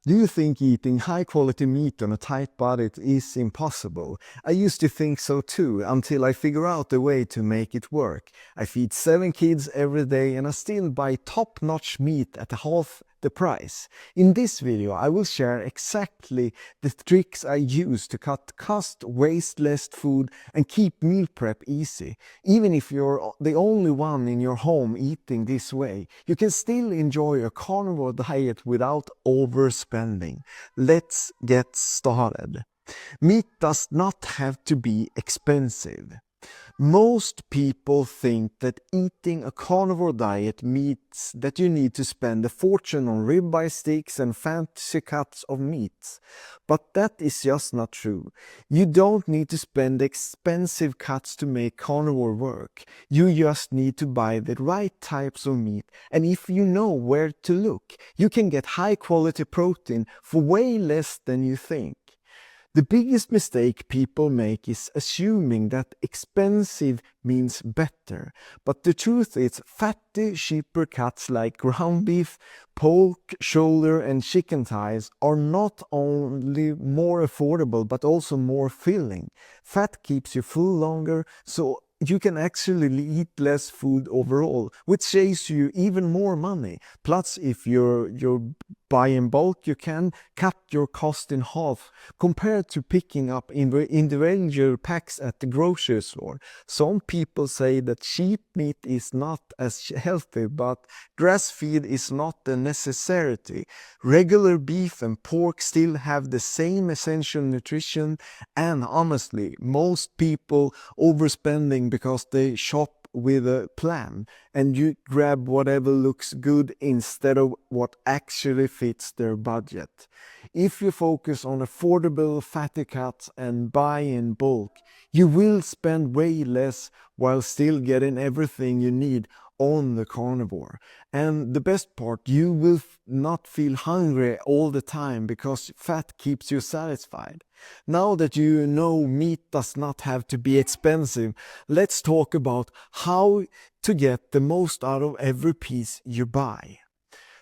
Do you think eating high quality meat on a tight budget is impossible? I used to think so too, until I figure out a way to make it work. I feed 7 kids every day and I still buy top notch meat at half the price. In this video, I will share exactly the tricks I use to cut cost, waste less food, and keep meal prep easy. Even if you're the only one in your home eating this way, you can still enjoy a carnivore diet without overspending. Let's get started. Meat does not have to be expensive. Most people think that eating a carnivore diet means that you need to spend a fortune on ribeye steaks and fancy cuts of meats. But that is just not true. You don't need to spend expensive cuts to make carnivore work. You just need to buy the right types of meat, and if you know where to look, you can get high quality protein for way less than you think. The biggest mistake people make is assuming that expensive means better. But the truth is, fatty, cheaper cuts like ground beef, pork, shoulder, and chicken thighs are not only more affordable but also more filling. Fat keeps you full longer, so you can actually eat less food overall, which saves you even more money. Plus, if you're buy in bulk, you can cut your cost in half compared to picking up individual packs at the grocery store. Some people say that cheap meat is not as healthy, but grass-fed is not a necessity. Regular beef and pork still have the same essential nutrition, and honestly, most people overspending because they shop with a plan and you grab whatever looks good instead of what actually fits their budget. If you focus on affordable fatty cuts and buy in bulk, you will spend way less while still getting everything you need on the carnivore. And the best part, you will not feel hungry all the time because fat keeps you satisfied. Now that you know meat does not have to be expensive, let's talk about how to get the most out of every piece you buy.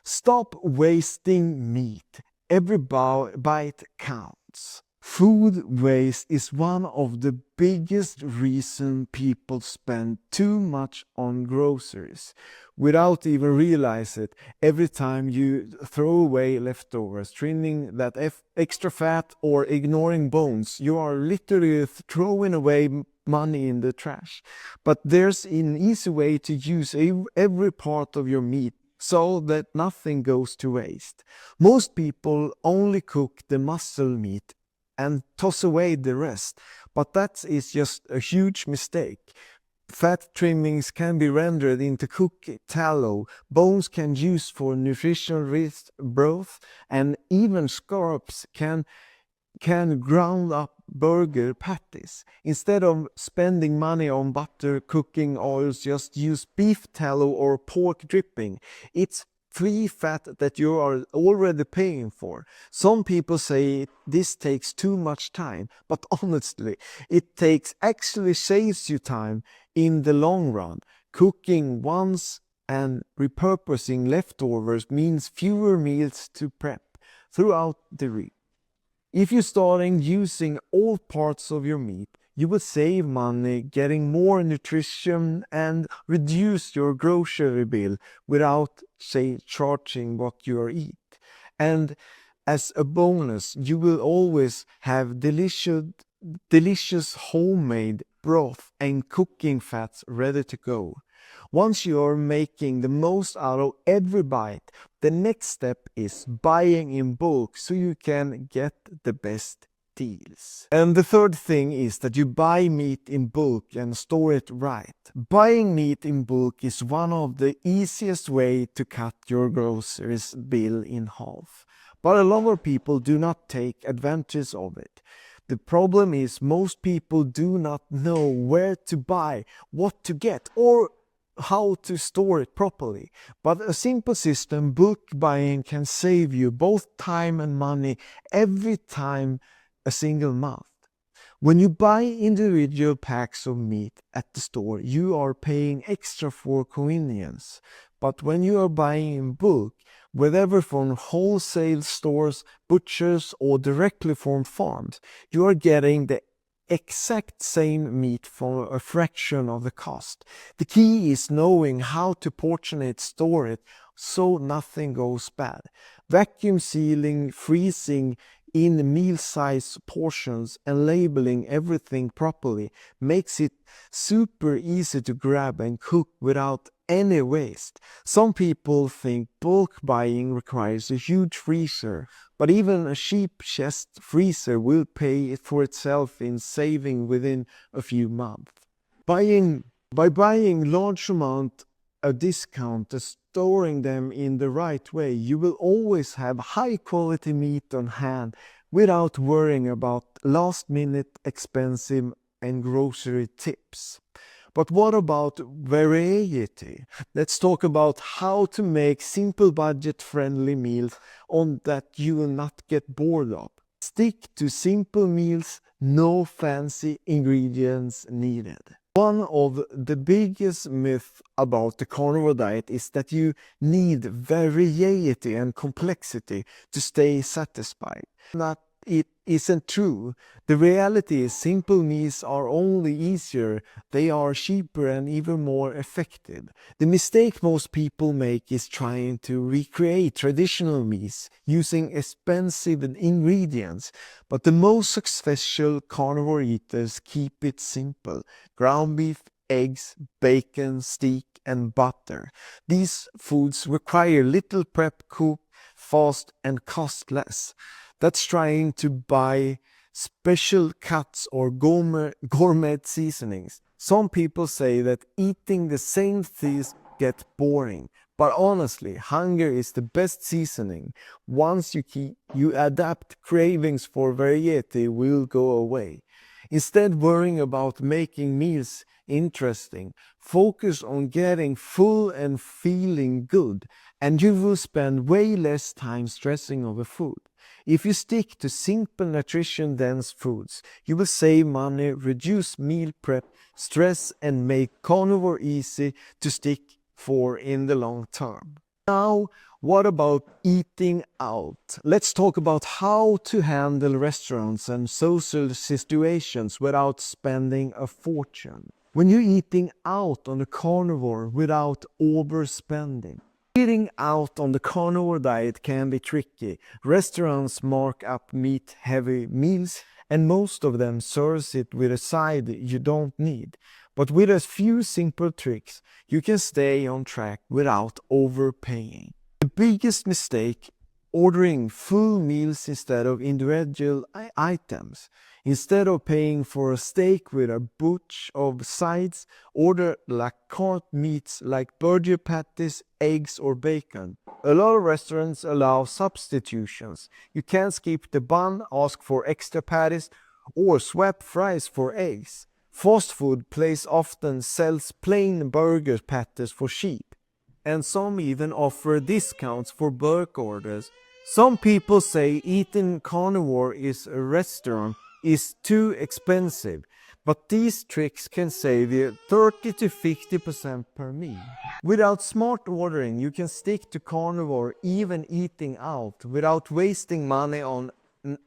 Stop wasting meat. Every bite counts. Food waste is one of the biggest reasons people spend too much on groceries. Without even realize it, every time you throw away leftovers, trimming that extra fat or ignoring bones, you are literally throwing away money in the trash. But there's an easy way to use every part of your meat so that nothing goes to waste. Most people only cook the muscle meat and toss away the rest, but that is just a huge mistake. Fat trimmings can be rendered into cooked tallow, bones can use for nutrition-rich broth, and even scallops can ground up burger patties. Instead of spending money on butter, cooking oils, just use beef tallow or pork dripping. It's free fat that you are already paying for. Some people say this takes too much time, but honestly, actually saves you time in the long run. Cooking once and repurposing leftovers means fewer meals to prep throughout the week. If you're starting using all parts of your meat, you will save money, getting more nutrition, and reduce your grocery bill without, say, charging what you eat. And as a bonus, you will always have delicious homemade broth and cooking fats ready to go. Once you are making the most out of every bite, the next step is buying in bulk so you can get the best deals. And the third thing is that you buy meat in bulk and store it right. Buying meat in bulk is one of the easiest way to cut your groceries bill in half. But a lot of people do not take advantage of it. The problem is most people do not know where to buy, what to get, or how to store it properly. But a simple system, bulk buying, can save you both time and money every time a single month. When you buy individual packs of meat at the store, you are paying extra for convenience. But when you are buying in bulk, whether from wholesale stores, butchers, or directly from farms. You are getting the exact same meat for a fraction of the cost. The key is knowing how to portion it, store it, so nothing goes bad. Vacuum sealing, freezing in meal-size portions, and labeling everything properly makes it super easy to grab and cook without any waste. Some people think bulk buying requires a huge freezer, but even a cheap chest freezer will pay for itself in saving within a few months. By buying large amount a discount and storing them in the right way, you will always have high quality meat on hand without worrying about last minute expensive and grocery tips. But what about variety? Let's talk about how to make simple budget-friendly meals on that you will not get bored of. Stick to simple meals, no fancy ingredients needed. One of the biggest myths about the carnivore diet is that you need variety and complexity to stay satisfied. It isn't true. The reality is simple meals are only easier, they are cheaper and even more effective. The mistake most people make is trying to recreate traditional meals using expensive ingredients, but the most successful carnivore eaters keep it simple. Ground beef, eggs, bacon, steak, and butter. These foods require little prep, cook fast, and cost less. That's trying to buy special cuts or gourmet seasonings. Some people say that eating the same things gets boring, but honestly, hunger is the best seasoning. Once you adapt, cravings for variety will go away. Instead, worrying about making meals interesting, focus on getting full and feeling good, and you will spend way less time stressing over food. If you stick to simple nutrition-dense foods, you will save money, reduce meal prep, stress, and make carnivore easy to stick for in the long term. Now, what about eating out? Let's talk about how to handle restaurants and social situations without spending a fortune. When you're eating out on a carnivore without overspending. Eating out on the carnivore diet can be tricky. Restaurants mark up meat-heavy meals, and most of them serves it with a side you don't need. But with a few simple tricks, you can stay on track without overpaying. The biggest mistake: ordering full meals instead of individual items. Instead of paying for a steak with a bunch of sides, order la carte meats like burger patties, eggs, or bacon. A lot of restaurants allow substitutions. You can skip the bun, ask for extra patties, or swap fries for eggs. Fast food place often sells plain burger patties for cheap, and some even offer discounts for bulk orders. Some people say eating carnivore is a restaurant is too expensive, but these tricks can save you 30 to 50% per meal. Without smart ordering, you can stick to carnivore even eating out without wasting money on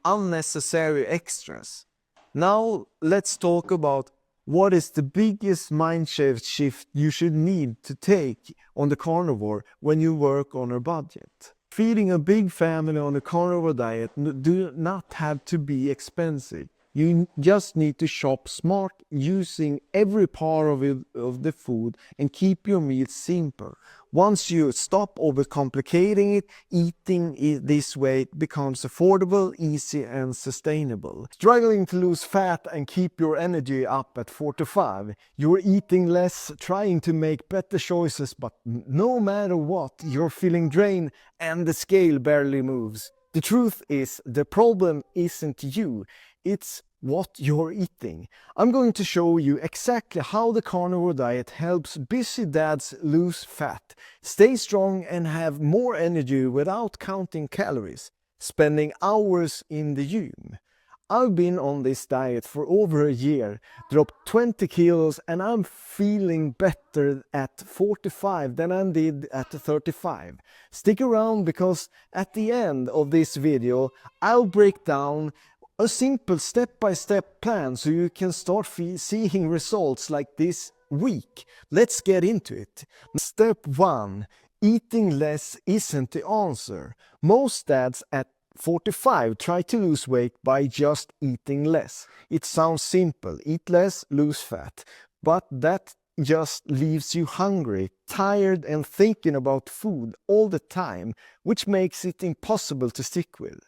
unnecessary extras. Now let's talk about what is the biggest mindset shift you should need to take on the carnivore when you work on a budget. Feeding a big family on a carnivore diet do not have to be expensive. You just need to shop smart, using every part of the food, and keep your meals simple. Once you stop overcomplicating it, eating it this way becomes affordable, easy, and sustainable. Struggling to lose fat and keep your energy up at 45. You're eating less, trying to make better choices, but no matter what, you're feeling drained and the scale barely moves. The truth is, the problem isn't you, it's what you're eating. I'm going to show you exactly how the carnivore diet helps busy dads lose fat, stay strong, and have more energy without counting calories, spending hours in the gym. I've been on this diet for over a year, dropped 20 kilos, and I'm feeling better at 45 than I did at 35. Stick around, because at the end of this video I'll break down a simple step-by-step plan so you can start seeing results like this week. Let's get into it. Step 1. Eating less isn't the answer. Most dads at 45 try to lose weight by just eating less. It sounds simple: eat less, lose fat. But that just leaves you hungry, tired, and thinking about food all the time, which makes it impossible to stick with.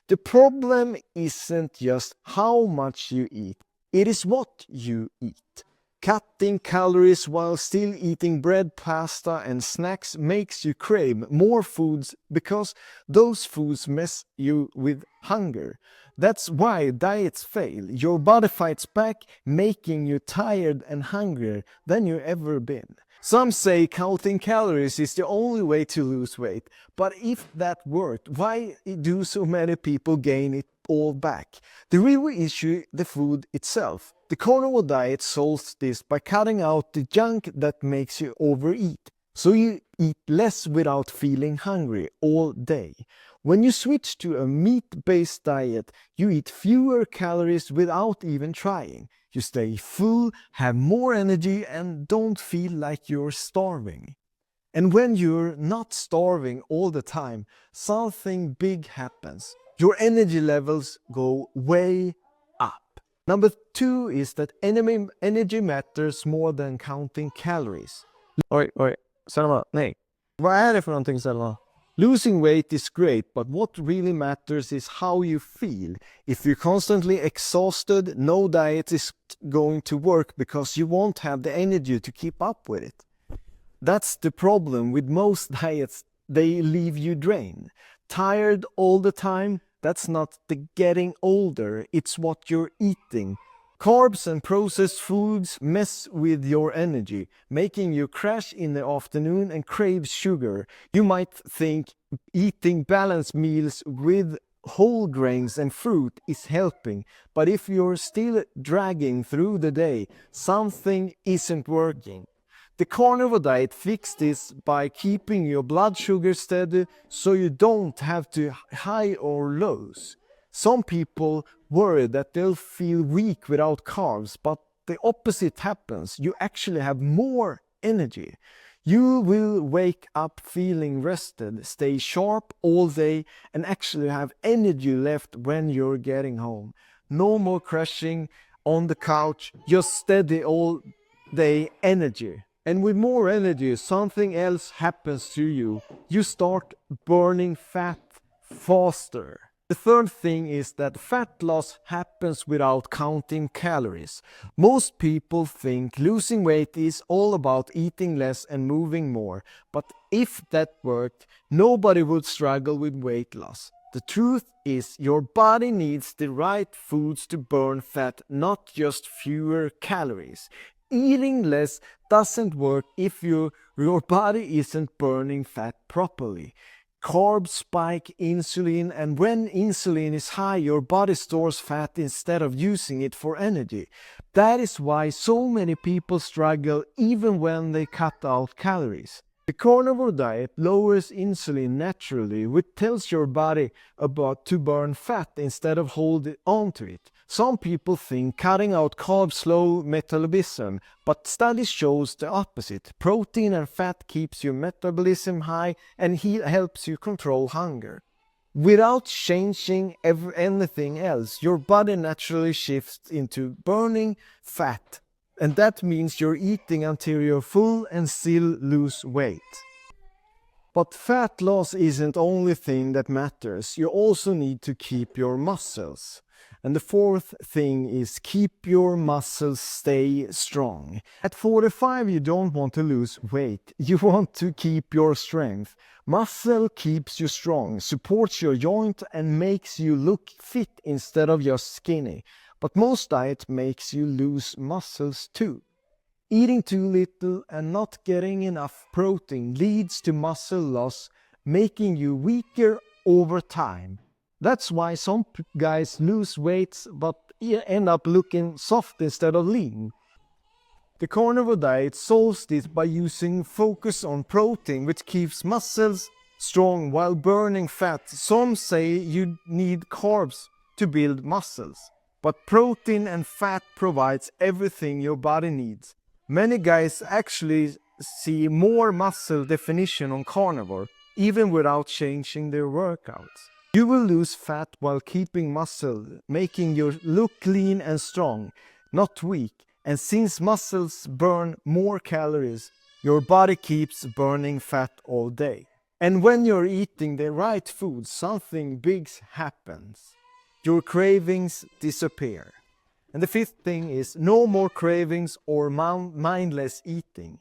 The problem isn't just how much you eat, it is what you eat. Cutting calories while still eating bread, pasta, and snacks makes you crave more foods, because those foods mess you with hunger. That's why diets fail. Your body fights back, making you tired and hungrier than you've ever been. Some say counting calories is the only way to lose weight, but if that worked, why do so many people gain it all back? The real issue is the food itself. The carnivore diet solves this by cutting out the junk that makes you overeat, so you eat less without feeling hungry all day. When you switch to a meat-based diet, you eat fewer calories without even trying. You stay full, have more energy, and don't feel like you're starving. And when you're not starving all the time, something big happens. Your energy levels go way up. Number 2 is that energy matters more than counting calories. Oj, Selma, nej. Vad är det för någonting, Selma? Losing weight is great, but what really matters is how you feel. If you're constantly exhausted, no diet is going to work, because you won't have the energy to keep up with it. That's the problem with most diets. They leave you drained. Tired all the time, that's not the getting older, it's what you're eating. Carbs and processed foods mess with your energy, making you crash in the afternoon and crave sugar. You might think eating balanced meals with whole grains and fruit is helping, but if you're still dragging through the day, something isn't working. The carnivore diet fixes this by keeping your blood sugar steady, so you don't have to high or lows. Some people worry that they'll feel weak without carbs, but the opposite happens. You actually have more energy. You will wake up feeling rested, stay sharp all day, and actually have energy left when you're getting home. No more crashing on the couch, just steady all day energy. And with more energy, something else happens to you. You start burning fat faster. The third thing is that fat loss happens without counting calories. Most people think losing weight is all about eating less and moving more, but if that worked, nobody would struggle with weight loss. The truth is, your body needs the right foods to burn fat, not just fewer calories. Eating less doesn't work if your body isn't burning fat properly. Carbs spike insulin, and when insulin is high, your body stores fat instead of using it for energy. That is why so many people struggle even when they cut out calories. The carnivore diet lowers insulin naturally, which tells your body to burn fat instead of holding on to it. Some people think cutting out carbs slows metabolism, but studies shows the opposite. Protein and fat keeps your metabolism high and helps you control hunger. Without changing anything else, your body naturally shifts into burning fat. And that means you're eating until you're full and still lose weight. But fat loss isn't the only thing that matters. You also need to keep your muscles. And the fourth thing is keep your muscles stay strong. At 45, you don't want to lose weight. You want to keep your strength. Muscle keeps you strong, supports your joint, and makes you look fit instead of just skinny. But most diet makes you lose muscles too. Eating too little and not getting enough protein leads to muscle loss, making you weaker over time. That's why some guys lose weight but end up looking soft instead of lean. The carnivore diet solves this by using focus on protein, which keeps muscles strong while burning fat. Some say you need carbs to build muscles, but protein and fat provides everything your body needs. Many guys actually see more muscle definition on carnivore, even without changing their workouts. You will lose fat while keeping muscle, making you look lean and strong, not weak. And since muscles burn more calories, your body keeps burning fat all day. And when you're eating the right food, something big happens. Your cravings disappear. And the fifth thing is no more cravings or mindless eating.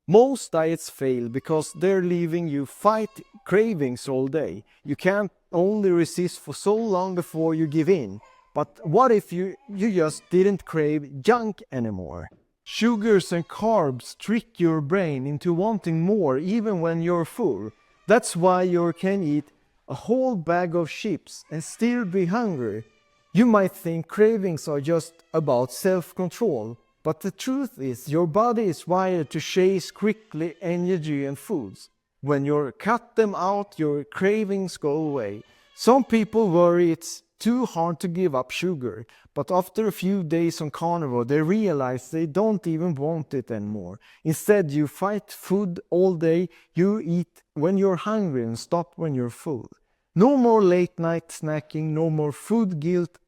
Most diets fail because they're leaving you fight cravings all day. You can't only resist for so long before you give in. But what if you just didn't crave junk anymore? Sugars and carbs trick your brain into wanting more even when you're full. That's why you can eat a whole bag of chips and still be hungry. You might think cravings are just about self-control, but the truth is your body is wired to chase quickly energy and foods. When you cut them out, your cravings go away. Some people worry it's too hard to give up sugar, but after a few days on carnivore, they realize they don't even want it anymore. Instead, you fight food all day, you eat when you're hungry and stop when you're full. No more late night snacking, no more food guilt,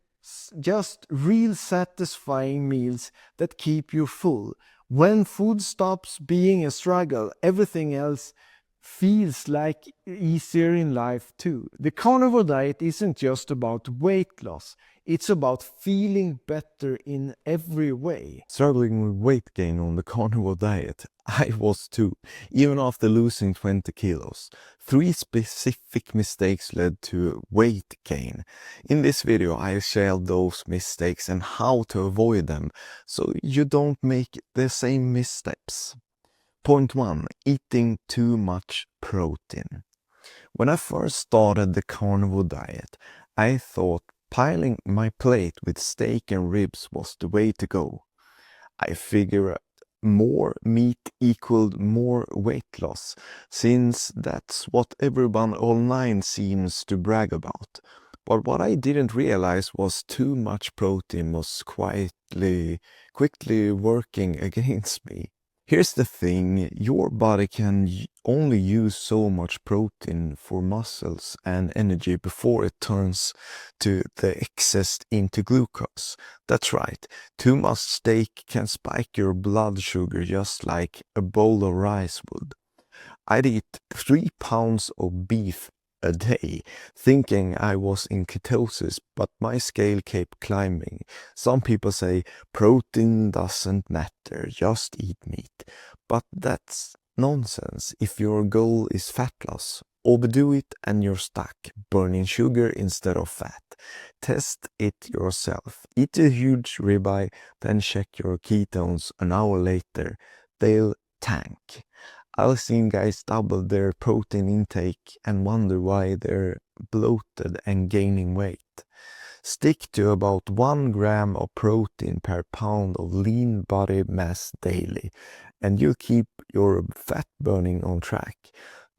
just real satisfying meals that keep you full. When food stops being a struggle, everything else feels like easier in life too. The carnivore diet isn't just about weight loss, it's about feeling better in every way. Struggling with weight gain on the carnivore diet, I was too, even after losing 20 kilos. 3 specific mistakes led to weight gain. In this video I share those mistakes and how to avoid them so you don't make the same missteps. Point 1. Eating too much protein. When I first started the carnivore diet, I thought piling my plate with steak and ribs was the way to go. I figured more meat equaled more weight loss, since that's what everyone online seems to brag about. But what I didn't realize was too much protein was quickly working against me. Here's the thing, your body can only use so much protein for muscles and energy before it turns to the excess into glucose. That's right, too much steak can spike your blood sugar just like a bowl of rice would. I'd eat 3 pounds of beef a day, thinking I was in ketosis, but my scale kept climbing. Some people say protein doesn't matter, just eat meat. But that's nonsense if your goal is fat loss. Overdo it and you're stuck, burning sugar instead of fat. Test it yourself. Eat a huge ribeye, then check your ketones an hour later. They'll tank. I've seen guys double their protein intake and wonder why they're bloated and gaining weight. Stick to about 1 gram of protein per pound of lean body mass daily, and you'll keep your fat burning on track.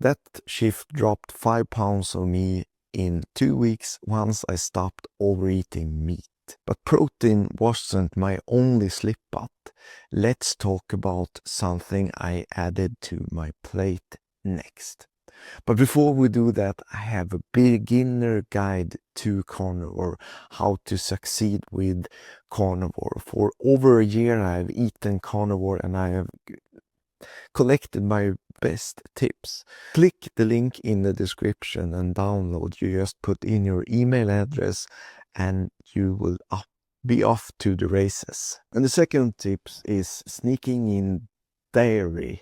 That shift dropped 5 pounds of me in 2 weeks once I stopped overeating meat. But protein wasn't my only slip-up. Let's talk about something I added to my plate next. But before we do that, I have a beginner guide to carnivore, how to succeed with carnivore. For over a year I've eaten carnivore and I have collected my best tips. Click the link in the description and download. You just put in your email address and you will be off to the races. And the second tip is sneaking in dairy.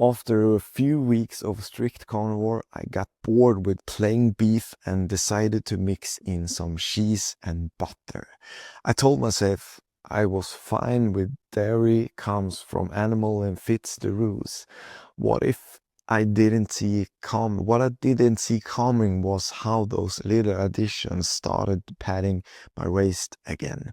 After a few weeks of strict carnivore, I got bored with plain beef and decided to mix in some cheese and butter. I told myself I was fine with dairy, comes from animal and fits the rules. What if I didn't see coming. What I didn't see coming was how those little additions started padding my waist again.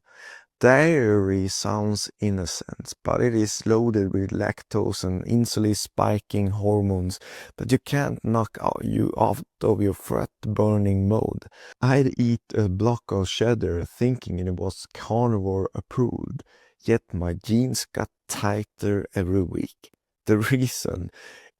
Dairy sounds innocent, but it is loaded with lactose and insulin spiking hormones that you can't knock you out of your fat burning mode. I'd eat a block of cheddar thinking it was carnivore approved, yet my jeans got tighter every week. The reason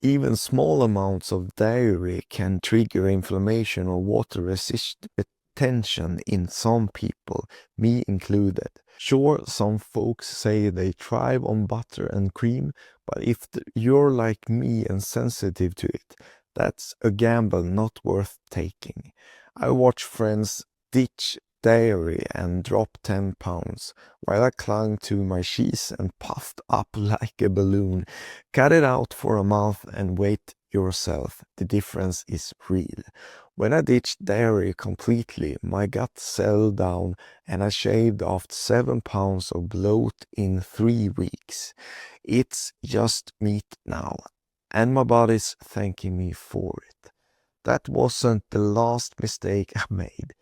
even small amounts of dairy can trigger inflammation or water retention in some people, me included. Sure, some folks say they thrive on butter and cream, but if you're like me and sensitive to it, that's a gamble not worth taking. I watch friends ditch dairy and drop 10 pounds, while I clung to my cheese and puffed up like a balloon. Cut it out for a month and wait yourself. The difference is real. When I ditched dairy completely, my gut settled down and I shaved off 7 pounds of bloat in 3 weeks. It's just meat now, and my body's thanking me for it. That wasn't the last mistake I made,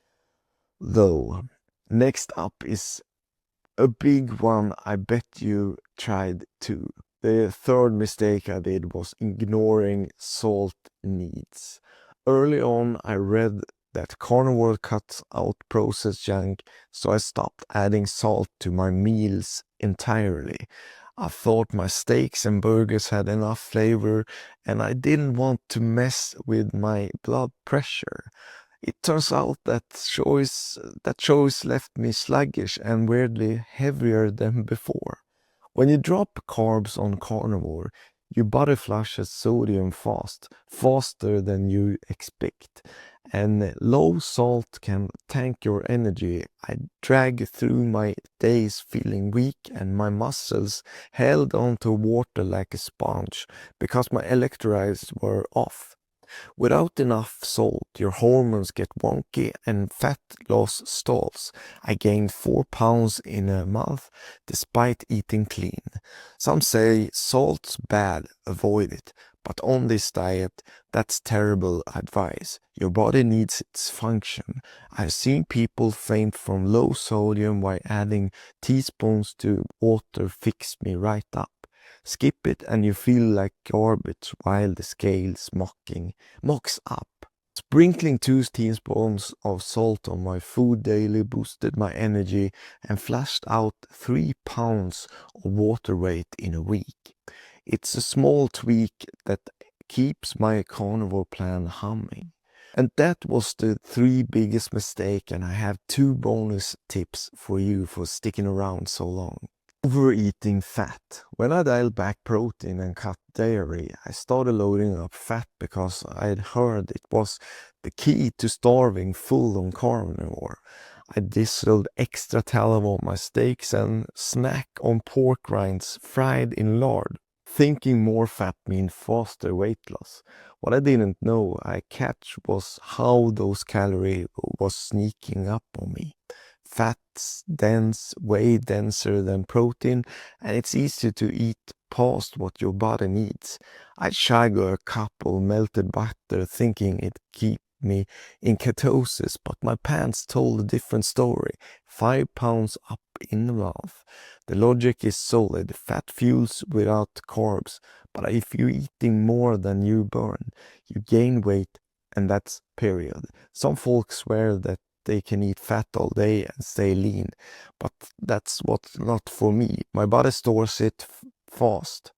though. Next up is a big one I bet you tried too. The third mistake I did was ignoring salt needs. Early on, I read that carnivore cuts out processed junk, so I stopped adding salt to my meals entirely. I thought my steaks and burgers had enough flavor, and I didn't want to mess with my blood pressure. It turns out that choice left me sluggish and weirdly heavier than before. When you drop carbs on carnivore, your body flushes sodium faster than you expect, and low salt can tank your energy. I dragged through my days feeling weak, and my muscles held onto water like a sponge because my electrolytes were off. Without enough salt, your hormones get wonky and fat loss stalls. I gained 4 pounds in a month despite eating clean. Some say salt's bad, avoid it. But on this diet, that's terrible advice. Your body needs its function. I've seen people faint from low sodium while adding teaspoons to water fix me right up. Skip it and you feel like garbage while the scales mocks up. Sprinkling 2 teaspoons of salt on my food daily boosted my energy and flushed out 3 pounds of water weight in a week. It's a small tweak that keeps my carnivore plan humming. And that was the 3 biggest mistakes, and I have 2 bonus tips for you for sticking around so long. Overeating fat. When I dialed back protein and cut dairy, I started loading up fat because I'd heard it was the key to starving full on carnivore. I drizzled extra tallow on my steaks and snack on pork rinds fried in lard, thinking more fat meant faster weight loss. What I didn't know I catch was how those calories was sneaking up on me. Fat's dense, way denser than protein, and it's easier to eat past what your body needs. I sugar a cup of melted butter thinking it keep me in ketosis, but my pants told a different story. 5 pounds up in the mouth. The logic is solid. Fat fuels without carbs, but if you're eating more than you burn, you gain weight, and that's period. Some folks swear that they can eat fat all day and stay lean, but that's what's not for me. My body stores it fast.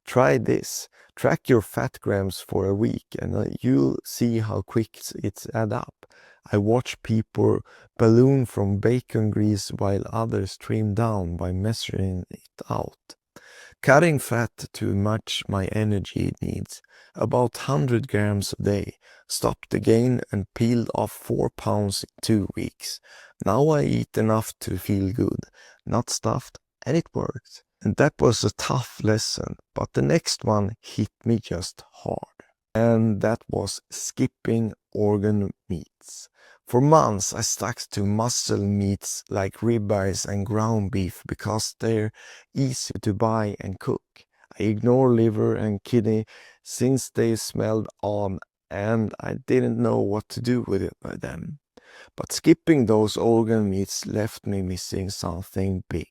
Try this. Track your fat grams for a week and you'll see how quick it's add up. I watch people balloon from bacon grease while others trim down by measuring it out. Cutting fat to match my energy needs, about 100 grams a day, stopped the gain and peeled off 4 pounds in 2 weeks. Now I eat enough to feel good, not stuffed, and it works. And that was a tough lesson, but the next one hit me just hard. And that was skipping organ meats. For months I stuck to muscle meats like ribeyes and ground beef because they're easy to buy and cook. I ignored liver and kidney since they smelled on and I didn't know what to do with them. But skipping those organ meats left me missing something big,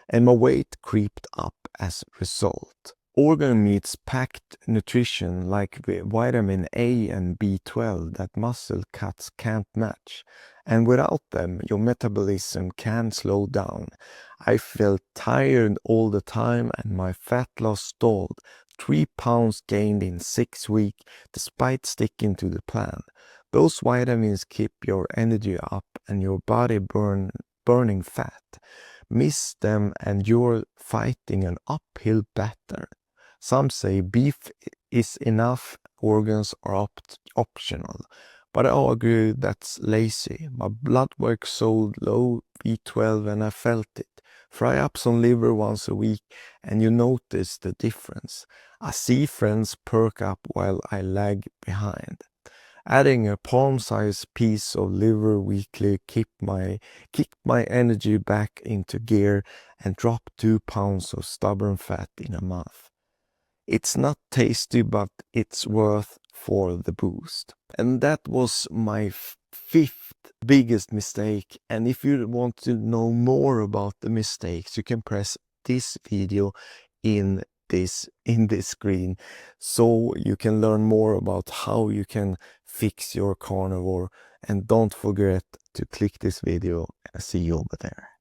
and my weight creeped up as a result. Organ meats packed nutrition like vitamin A and B12 that muscle cuts can't match, and without them your metabolism can slow down. I felt tired all the time and my fat loss stalled. 3 pounds gained in 6 weeks despite sticking to the plan. Those vitamins keep your energy up and your body burning fat. Miss them and you're fighting an uphill battle. Some say beef is enough, organs are optional. But I argue that's lazy. My blood work showed low B12 and I felt it. Fry up some liver once a week and you notice the difference. I see friends perk up while I lag behind. Adding a palm-sized piece of liver weekly kicked my energy back into gear and dropped 2 pounds of stubborn fat in a month. It's not tasty, but it's worth for the boost. And that was my fifth biggest mistake. And if you want to know more about the mistakes, you can press this video in this screen so you can learn more about how you can fix your carnivore. And don't forget to click this video and see you over there.